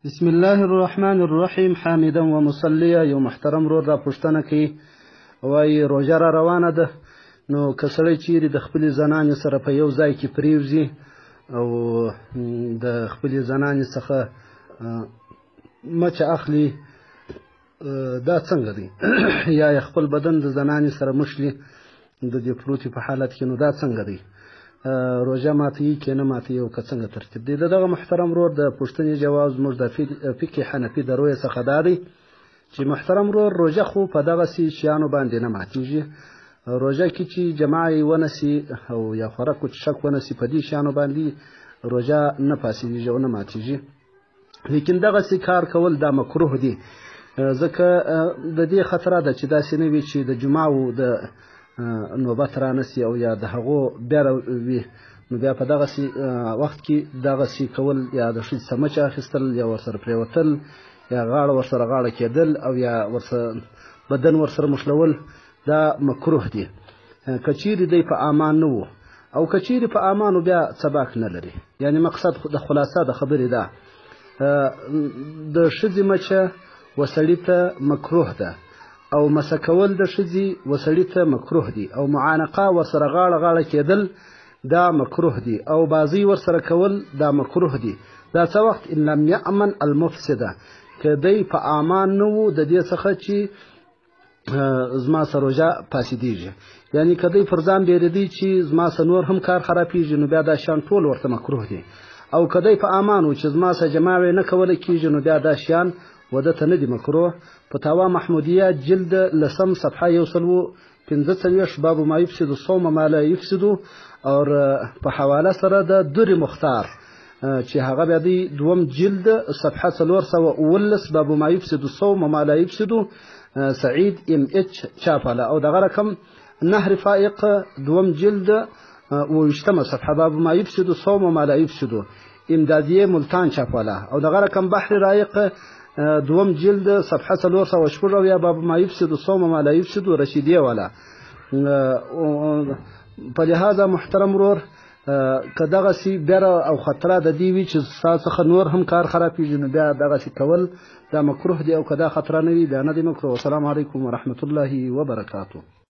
بسم الله الرحمن الرحیم حامدا و مصلیا. یو محترم رور را پوښتنه کوي، وایي روژه را روانه ده، نو که سړی چیرې د خپلې زنانې سره په یو ځای کې پرېوځي او د خپلې زنانې څخه مچه اخلي، دا څنګه دی؟ یا خپل بدن د زنانې سره مشلي د دې پروتې په حالت کې، نو دا څنګه دی؟ روژه ماتوي که نه ماتوي او که څنګه ترتیب دی؟ د دغه محترم رور د پوښتنې جواب زموږ د فقه حنفي د رویې څخه دا دی چې محترم رور، روژه خو په دغسې شیانو باندې نه ماتېږي. روژه کې چې جماع یې ونسي او یا خوراک و څښاک ونسي، په دې شیانو باندې روژه نه پاسېږي او نه ماتېږي. لیکن دغسې کار کول دا مکروه دی، ځکه د دې خطره ده چې داسې نه وي چې د جمعو د نوبت رانسي او یا د هغو بیا وي، نو بیا په دغسې وخت کې دغسې کول، یا د ښځې څخه مچ اخیستل، یا ورسره پرېوتل، یا غاړه ورسره غاړه کېدل، او یا ورسره بدن ورسره مشلول، دا مکروه دي. که چیرې دی په امان نه و، او که چیرې په امانو بیا څه باک نه لري. یعنې مقصد د خلاصه د خبرې ده، د ښځې مچه وسړي ته مکروه ده، او مسه کول د ښځې وسړي ته مکروه دي، او معانقه ورسره غاړه غاړه کېدل دا مکروه دي، او بازی ورسره کول دا مکروه دي. دا څه وخت ان لم یأمن المفسده، که دی په امان نه و د دې څخه چې زما سره روژه پاسېدېږي، یعنی که دی پر ځان بیرېدی چې زما سره نور هم کار خرابېږي، نو بیا دا شیان ټول ورته مکروه دي. او که دی په امان و چې زما سره جماع نه کولی کېږي، نو بیا دا شیان وده ته نه دي مکروه. فتاوا محمودیه جلد لسم صفحه 145 باب ما یفسد الصوم ما لا یفسد، او په حواله سره د در مختار چې هغه بیا دی دوم جلد صفحه 419 باب ما یفسد الصوم ما لا یفسد، سعید ام اچ چاپاله، او دغه رقم نهر فائق دوم جلد وشتمه صفحه باب ما یفسد الصوم ما لا یفسد، امدادیه ملتان چاپاله، او دغه رقم بحر رائق دوم جلد صفحه 416 یا باب ما یفسد الصوم ما لا یفسد رشیدیه والا. په لحاظه محترم رور، که دغسې بیره او خطره د دې وي چې ستا څخه نور هم کار خرابېږي، نو بیا دغسې کول دا مکروه دی، او که دا خطره نه وي بیا نه دی مکروه. والسلام علیکم ورحمة الله وبرکاته.